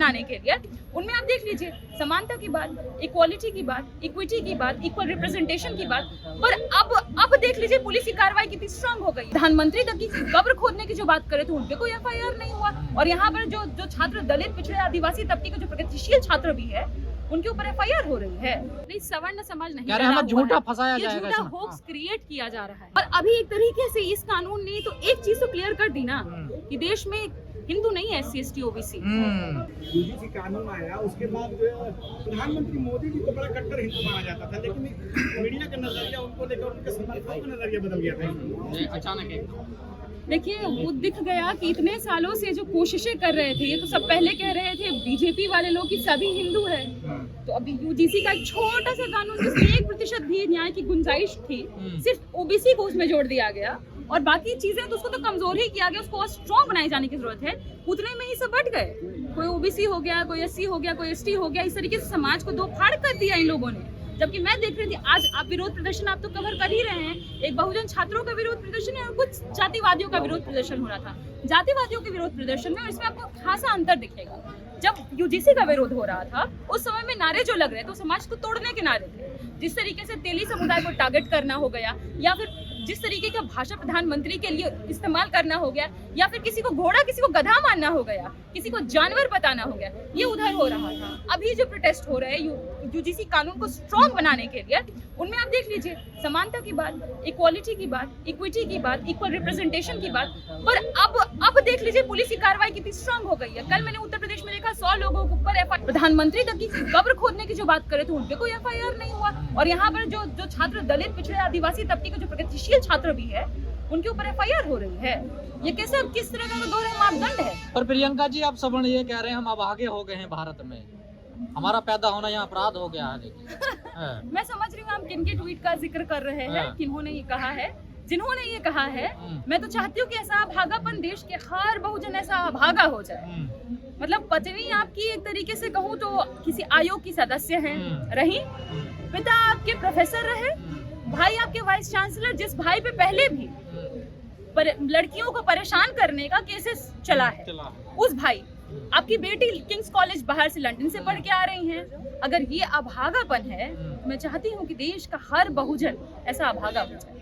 बनाने के लिए उनमें आप देख लीजिए समानता की बात, इक्वालिटी की बात, इक्विटी की बात, इक्वल रिप्रेजेंटेशन की बात। पर अब देख लीजिए पुलिस की कार्रवाई कितनी स्ट्रांग हो गई। प्रधानमंत्री तक की कब्र खोदने की जो बात करे तो उनपे कोई एफआईआर नहीं हुआ। और यहाँ पर जो छात्र दलित, पिछड़े, आदिवासी तबके के जो प्रगतिशील छात्र भी है उनके ऊपर एफआईआर हो रही है। नहीं, सवर्ण समाज नहीं, हमें झूठा फंसाया जाएगा, झूठा होप्स क्रिएट किया जा रहा है। और अभी एक तरीके से इस कानून ने तो एक चीज तो क्लियर कर दी ना कि देश में हिंदू नहीं है SC ST OBC। यूजीसी कानून आया उसके बाद प्रधानमंत्री मोदी जी को बड़ा कट्टर हिंदू माना जाता था, लेकिन मीडिया का नजरिया उनको लेकर, उनके समर्थकों का नजरिया बदल गया था अचानक। देखिए वो दिख गया कि इतने सालों से जो कोशिशें कर रहे थे, ये तो सब पहले कह रहे थे बीजेपी वाले लोग कि सभी हिंदू है। तो अभी यूजीसी का एक छोटा सा कानून जिसमें 1% भी न्याय की गुंजाइश थी, सिर्फ OBC को उसमें जोड़ दिया गया और बाकी चीजें तो उसको तो कमजोर ही किया गया, उसको और स्ट्रॉन्ग बनाए जाने की जरूरत है। उतने में ही सब बढ़ गए, कोई OBC हो गया, कोई SC हो गया, कोई ST हो गया। इस तरीके से समाज को दो फाड़ कर दिया इन लोगों ने। जबकि मैं देख रही थी आज आप विरोध प्रदर्शन आप तो कवर कर ही रहे हैं, एक बहुजन छात्रों का विरोध प्रदर्शन है और कुछ जातिवादियों का विरोध प्रदर्शन हो रहा था। जातिवादियों के विरोध प्रदर्शन में और इसमें आपको खासा अंतर दिखेगा। जब यूजीसी का विरोध हो रहा था उस समय में नारे जो लग रहे थे वो समाज को तोड़ने के नारे थे। जिस तरीके से तेली समुदाय को टारगेट करना हो गया, या फिर जिस तरीके का भाषा प्रधानमंत्री के लिए इस्तेमाल करना हो गया, या फिर किसी को घोड़ा किसी को गधा मानना हो गया, किसी को जानवर बताना हो गया, ये उधर हो रहा था। अभी जो प्रोटेस्ट हो रहे हैं यूजीसी कानून को स्ट्रॉन्ग बनाने के लिए, उनमें आप देख लीजिए समानता की बात, इक्वालिटी की बात, इक्विटी की बात, इक्वल रिप्रेजेंटेशन की बात। पर अब देख लीजिए पुलिस की कार्रवाई कितनी स्ट्रांग हो गई है। कल मैंने उत्तर प्रदेश में देखा 100 लोगों के ऊपर एफआईआर, प्रधानमंत्री तक की कब्र खोदने की जो बात करे तो उनपे कोई एफआईआर नहीं हुआ। और यहाँ पर जो छात्र दलित, पिछड़े, आदिवासी तबके के जो प्रगतिशील छात्र भी है उनके ऊपर एफआईआर हो रही है। ये कैसे, किस तरह का दोहरे मापदंड है? पर प्रियंका जी आप सवर्ण ये कह रहे हैं हम अब आगे हो गए हैं भारत में, हमारा पैदा होना यहाँ अपराध हो गया है। लेकिन मैं समझ रही हूँ आप किनके ट्वीट का जिक्र कर रहे हैं, किन्होंने ये कहा है, जिन्होंने ये कहा है। मैं तो चाहती हूँ कि ऐसा अभागापन देश के हर बहुजन ऐसा अभागा हो जाए। मतलब पत्नी आपकी एक तरीके से कहूँ तो किसी आयोग की सदस्य हैं रही, पिता आपके प्रोफेसर रहे, भाई आपके वाइस चांसलर, जिस भाई पे पहले भी लड़कियों को परेशान करने का केसेस चला है, उस भाई, आपकी बेटी किंग्स कॉलेज बाहर से लंदन से पढ़ के आ रही हैं। अगर ये अभागापन है, मैं चाहती हूँ कि देश का हर बहुजन ऐसा अभागा हो जाए।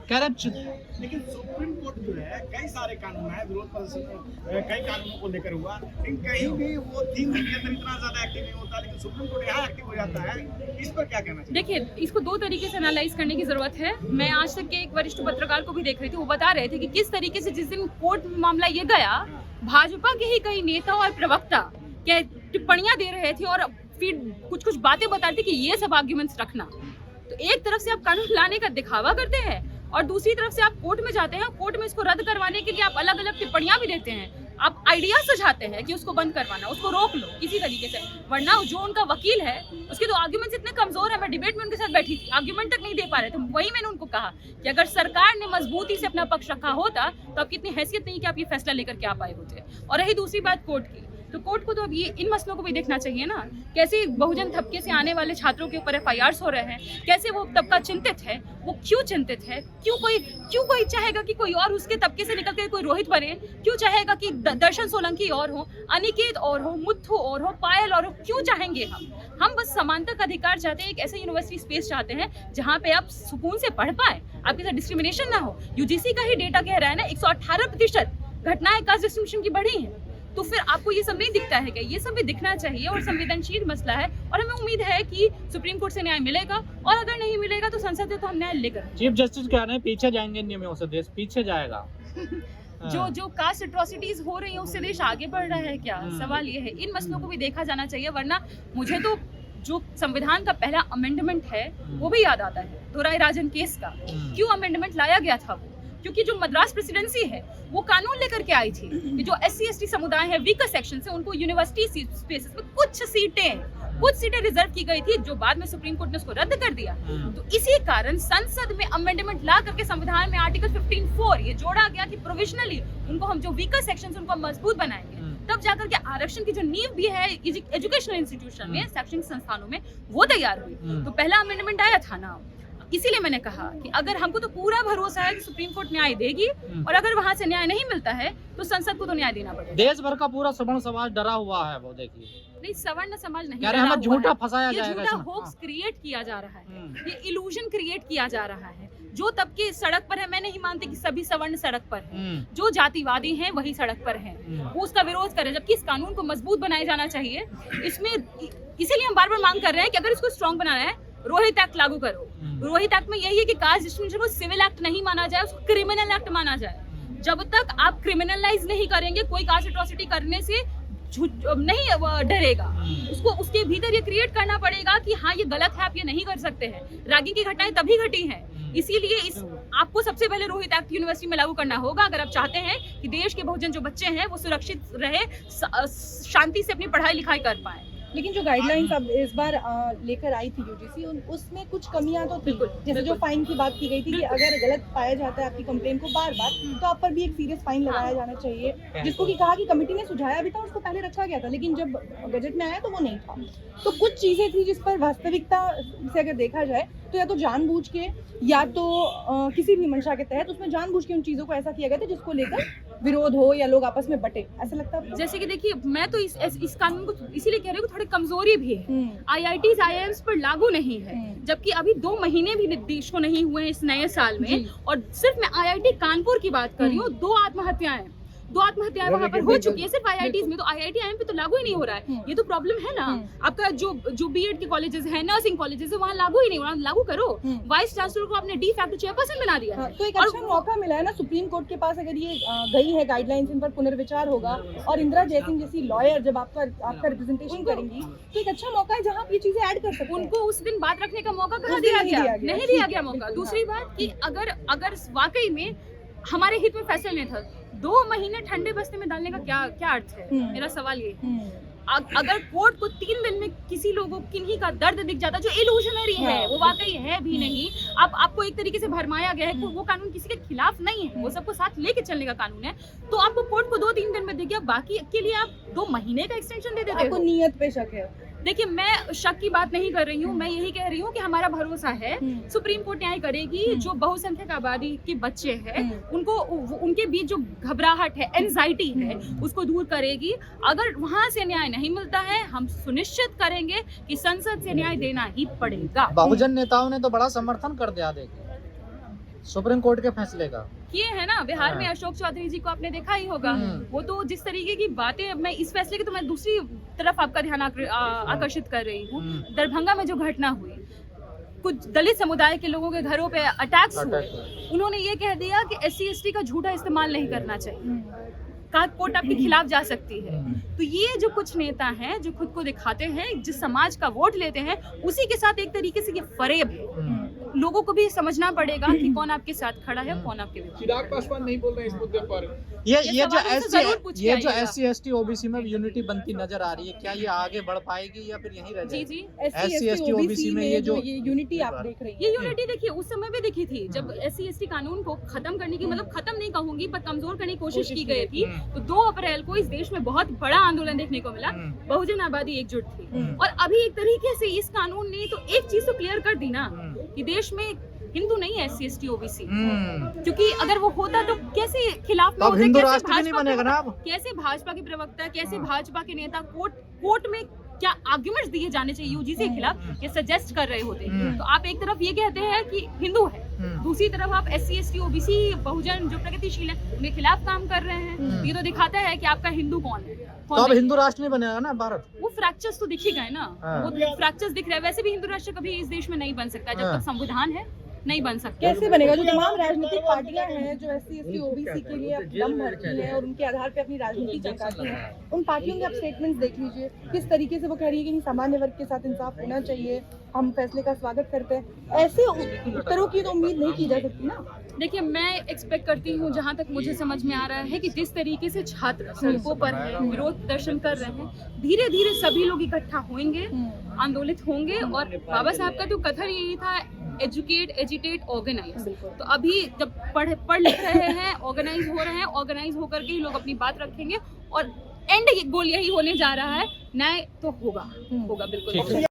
लेकिन सुप्रीम कोर्ट जो है कई सारे कानून है, विरोध प्रदर्शन कई कानूनों को लेकर हुआ, लेकिन कहीं भी वो 3 दिन के अंदर इतना ज्यादा एक्टिव नहीं होता, लेकिन सुप्रीम कोर्ट यहाँ एक्टिव हो जाता है। इस पर क्या कहना चाहिए? देखिए, इसको 2 तरीके से एनालाइज करने की जरूरत है। मैं आज तक के एक वरिष्ठ पत्रकार को भी देख रही थी, वो बता रहे थे कि किस तरीके से जिस दिन कोर्ट में मामला ये गया, भाजपा के ही कई नेता और प्रवक्ता क्या टिप्पणियां दे रहे थे और फिर कुछ बातें बता रहे थे कि ये सब आर्ग्यूमेंट्स रखना। तो एक तरफ से आप कानून लाने का दिखावा करते हैं और दूसरी तरफ से आप कोर्ट में जाते हैं, कोर्ट में इसको रद्द करवाने के लिए आप अलग अलग टिप्पणियां भी देते हैं, आप आइडिया सुझाते हैं कि उसको बंद करवाना, उसको रोक लो किसी तरीके से। वरना जो उनका वकील है उसके तो आर्ग्यूमेंट्स इतने कमजोर है, मैं डिबेट में उनके साथ बैठी थी, आर्ग्यूमेंट तक नहीं दे पा रहे थे। वही मैंने उनको कहा कि अगर सरकार ने मजबूती से अपना पक्ष रखा होता तो आपकी इतनी हैसियत नहीं कि आप ये फैसला लेकर के आप आए होते। और रही दूसरी बात कोर्ट की, तो कोर्ट को तो अब ये इन मसलों को भी देखना चाहिए ना, कैसे बहुजन तबके से आने वाले छात्रों के ऊपर एफआईआर हो रहे हैं, कैसे वो तबका चिंतित है, वो क्यों चिंतित है, क्यों कोई चाहेगा कि कोई और उसके तबके से निकल के कोई रोहित बने, क्यों चाहेगा कि दर्शन सोलंकी और हो, अनिकेत और हो, मुथु और हो, पायल और हो, क्यों चाहेंगे हम बस समानता का अधिकार चाहते हैं, एक ऐसे यूनिवर्सिटी स्पेस चाहते हैं जहाँ पे आप सुकून से पढ़ पाए, आपके साथ डिस्क्रिमिनेशन ना हो। यूजीसी का ही डेटा कह रहा है ना 118% घटनाएं कास्ट डिस्क्रिमिनेशन की बढ़ी हैं, तो फिर आपको ये सब नहीं दिखता है क्या? ये सब भी दिखना चाहिए और संवेदनशील मसला है और हमें उम्मीद है कि सुप्रीम कोर्ट से न्याय मिलेगा और अगर नहीं मिलेगा तो संसद से तो हम न्याय लेकर। चीफ जस्टिस कह रहे हैं पीछे जाएंगे नियमों से, देश पीछे जाएगा। जो कास्ट एट्रोसिटीज हो रही है उससे देश आगे बढ़ रहा है क्या? सवाल ये है, इन मसलों को भी देखा जाना चाहिए। वरना मुझे तो जो संविधान का पहला अमेंडमेंट है वो भी याद आता है, दोराई राजन केस का। क्यों अमेंडमेंट लाया गया था वो? क्योंकि जो मद्रास प्रेसिडेंसी है वो कानून लेकर के आई थी कि जो SC ST समुदाय है, वीकर सेक्शन से, उनको यूनिवर्सिटी स्पेसेस में कुछ सीटें रिजर्व की गई थी, जो बाद में सुप्रीम कोर्ट ने उसको रद्द कर दिया। तो इसी कारण संसद में अमेंडमेंट ला करके संविधान में आर्टिकल 15(4) ये जोड़ा गया कि प्रोविजनली उनको हम जो वीकर सेक्शन उनको हम मजबूत बनाएंगे, तब जाकर के आरक्षण की जो नींव भी है एजुकेशनल इंस्टीट्यूशन में, शैक्षणिक संस्थानों में, वो तैयार हुई। तो पहला अमेंडमेंट आया था ना, इसीलिए मैंने कहा कि अगर हमको तो पूरा भरोसा है कि सुप्रीम कोर्ट न्याय देगी, और अगर वहां से न्याय नहीं मिलता है तो संसद को तो न्याय देना पड़ेगा। देश भर का पूरा सवर्ण समाज डरा हुआ है, वो देखिए नहीं, सवर्ण समाज नहीं कह रहे डरा हैं हमें हुआ झूठा है। फंसाया ये जाएगा झूठा इसमें। होक्स क्रिएट किया जा रहा है, ये इल्यूजन क्रिएट किया जा रहा है। जो तबके सड़क पर है, मैं नहीं मानती कि सभी सवर्ण सड़क पर हैं, जो जातिवादी हैं वही सड़क पर हैं, वो उसका विरोध करें, जबकि इस कानून को मजबूत बनाया जाना चाहिए। इसमें इसीलिए हम बार बार मांग कर रहे हैं कि अगर इसको स्ट्रॉन्ग बनाना है, रोहित एक्ट लागू करो। रोहित एक्ट में यही है कि कास्ट डिस्क्रिमिनेशन को सिविल एक्ट नहीं माना जाए, उसको क्रिमिनल एक्ट माना जाए। जब तक आप क्रिमिनलाइज नहीं करेंगे, कोई कास्ट एट्रोसिटी करने से नहीं डरेगा, उसको उसके भीतर ये क्रिएट करना पड़ेगा कि हाँ ये गलत है, आप ये नहीं कर सकते हैं। रैगिंग की घटनाएं तभी घटी हैं, इसीलिए इस आपको सबसे पहले रोहित एक्ट यूनिवर्सिटी में लागू करना होगा अगर आप चाहते हैं कि देश के बहुजन जो बच्चे हैं वो सुरक्षित रहे, शांति से अपनी पढ़ाई लिखाई कर पाए। लेकिन जो गाइडलाइंस अब इस बार लेकर आई थी यूजीसी, उसमें कुछ कमियां तो थी। जैसे जो फाइन की बात की गई थी कि अगर गलत पाया जाता है आपकी कंप्लेन को बार बार, तो आप पर भी एक सीरियस फाइन लगाया जाना चाहिए, जिसको कि कहा कि कमेटी ने सुझाया भी था, उसको पहले रखा गया था, लेकिन जब गजट में आया तो वो नहीं था। तो कुछ चीजें थी जिस पर वास्तविकता से अगर देखा जाए तो या तो जानबूझ के या तो किसी भी मंशा के तहत उसमें जानबूझ के उन चीजों को ऐसा किया गया था जिसको लेकर विरोध हो या लोग आपस में बटे, ऐसा लगता है। जैसे कि देखिए, मैं तो इस कानून को इसीलिए कह रही हूँ, थोड़ी कमजोरी भी है। IITs IIMs पर लागू नहीं है, जबकि अभी 2 महीने भी निर्देश को नहीं हुए हैं इस नए साल में, और सिर्फ मैं IIT कानपुर की बात कर रही हूँ, 2 आत्महत्याएं वहाँ पर हो चुकी है सिर्फ IITs में। तो IIT IIM पे तो लागू ही नहीं हो रहा है, ये तो प्रॉब्लम है ना। आपका जो BEd के कॉलेजेस हैं, नर्सिंग कॉलेजेस है, वहाँ लागू ही नहीं, वहाँ लागू करो। वाइस चांसलर को आपने डी फैक्टो चेयरपर्सन बना दिया है। तो एक अच्छा मौका मिला है ना सुप्रीम कोर्ट के पास, अगर ये गई है गाइडलाइंस, इन पर पुनर्विचार होगा, और इंदिरा जयसिंह जैसी लॉयर जब आपका रिप्रेजेंटेशन करेंगी, तो एक अच्छा मौका है जहाँ आप ये चीजें ऐड कर सकते हैं। उनको उस दिन बात रखने का मौका कहाँ दिया गया? नहीं दिया गया मौका। दूसरी बात कि अगर वाकई में हमारे हित में फैसला नहीं था, 2 महीने ठंडे बस्ते में डालने का क्या अर्थ है? मेरा सवाल ये है। अगर कोर्ट को 3 दिन में किसी लोगों किन्हीं का दर्द दिख जाता जो इल्यूजनरी है, वो वाकई है भी नहीं, आपको एक तरीके से भरमाया गया है, वो कानून किसी के खिलाफ नहीं है, वो सबको साथ लेके चलने का कानून है, तो आपको कोर्ट को 2-3 दिन में दिख गया, बाकी के लिए आप 2 महीने का एक्सटेंशन दे देते हो। आपको नियत पे शक है? देखिए, मैं शक की बात नहीं कर रही हूँ, मैं यही कह रही हूँ कि हमारा भरोसा है सुप्रीम कोर्ट न्याय करेगी। जो बहुसंख्यक आबादी के बच्चे हैं उनको, उनके बीच जो घबराहट है, एंजाइटी है, उसको दूर करेगी। अगर वहां से न्याय नहीं मिलता है, हम सुनिश्चित करेंगे कि संसद से न्याय देना ही पड़ेगा। बहुजन नेताओं ने तो बड़ा समर्थन कर दिया देखिए सुप्रीम कोर्ट के फैसले का, किए है ना। बिहार में अशोक चौधरी जी को आपने देखा ही होगा, वो तो जिस तरीके की बातें, मैं इस फैसले की तो मैं दूसरी तरफ आपका ध्यान आकर्षित कर रही हूँ। दरभंगा में जो घटना हुई, कुछ दलित समुदाय के लोगों के घरों पे अटैक्स हुए, उन्होंने ये कह दिया कि SC ST का झूठा इस्तेमाल नहीं करना चाहिए, कहा कोर्ट आपके खिलाफ जा सकती है। तो ये जो कुछ नेता हैं जो खुद को दिखाते हैं, जिस समाज का वोट लेते हैं, उसी के साथ एक तरीके से ये फरेब है। लोगों को भी समझना पड़ेगा कि कौन आपके साथ खड़ा है, कौन आपके विरुद्ध। चिराग पासवान नहीं बोल रहे इस मुद्दे पर। ये जो आइएगा। SC ST OBC में यूनिटी बनती नजर आ रही है, क्या ये आगे बढ़ पाएगी या फिर यहीं रह जाएगी? जी SC ST OBC में ये जो यूनिटी आप देख रही हैं, ये यूनिटी देखिए उस समय भी दिखी थी जब SC ST कानून को खत्म करने की, मतलब खत्म नहीं कहूंगी पर कमजोर करने की कोशिश की गई थी। तो 2 अप्रैल को इस देश में बहुत बड़ा आंदोलन देखने को मिला, बहुजन आबादी एकजुट थी। और अभी एक तरीके से इस कानून ने तो एक चीज तो क्लियर कर दी ना कि देश में हिंदू नहीं है SC ST OBC, क्योंकि अगर वो होता तो कैसे खिलाफ में होते, हिंदू कैसे राष्ट्र नहीं बनेगा ना अब। कैसे भाजपा के प्रवक्ता, कैसे भाजपा के नेता कोर्ट में क्या आर्ग्यूमेंट्स दिए जाने चाहिए यूजीसी के खिलाफ, ये सजेस्ट कर रहे होते। तो आप एक तरफ ये कहते हैं कि हिंदू है, दूसरी तरफ आप SC ST OBC बहुजन जो प्रगतिशील है उनके खिलाफ काम कर रहे हैं। ये तो दिखाता है कि आपका हिंदू कौन है। तो अब हिंदू राष्ट्र नहीं बनेगा ना भारत। वो फ्रैक्चर्स तो दिख ही गए ना, वो फ्रैक्चर्स दिख रहे हैं। वैसे भी हिंदू राष्ट्र कभी इस देश में नहीं बन सकता जब तक संविधान है, नहीं बन सकता। कैसे बनेगा? जो तमाम राजनीतिक पार्टियां हैं जो SC ST OBC के लिए अब दम भरती हैं और उनके आधार पे अपनी राजनीति चमकाती हैं, उन पार्टियों के आप स्टेटमेंट्स देख लीजिए, किस तरीके से वो कह रही है कि सामान्य वर्ग के साथ इंसाफ होना चाहिए, हम फैसले का स्वागत करते हैं। ऐसे उत्तरों की तो उम्मीद नहीं की जा सकती ना। देखिए, मैं एक्सपेक्ट करती हूँ, जहाँ तक मुझे समझ में आ रहा है कि जिस तरीके से छात्र सड़कों पर हैं, विरोध प्रदर्शन कर रहे हैं, धीरे धीरे सभी लोग इकट्ठा होंगे, आंदोलित होंगे। और बाबा साहब का तो कथन यही था, एजुकेट, एजिटेट, ऑर्गेनाइज। तो अभी जब पढ़ लिख रहे हैं, ऑर्गेनाइज हो रहे हैं, ऑर्गेनाइज होकर के ही लोग अपनी बात रखेंगे और एंड गोल यही होने जा रहा है, न्याय तो होगा बिल्कुल।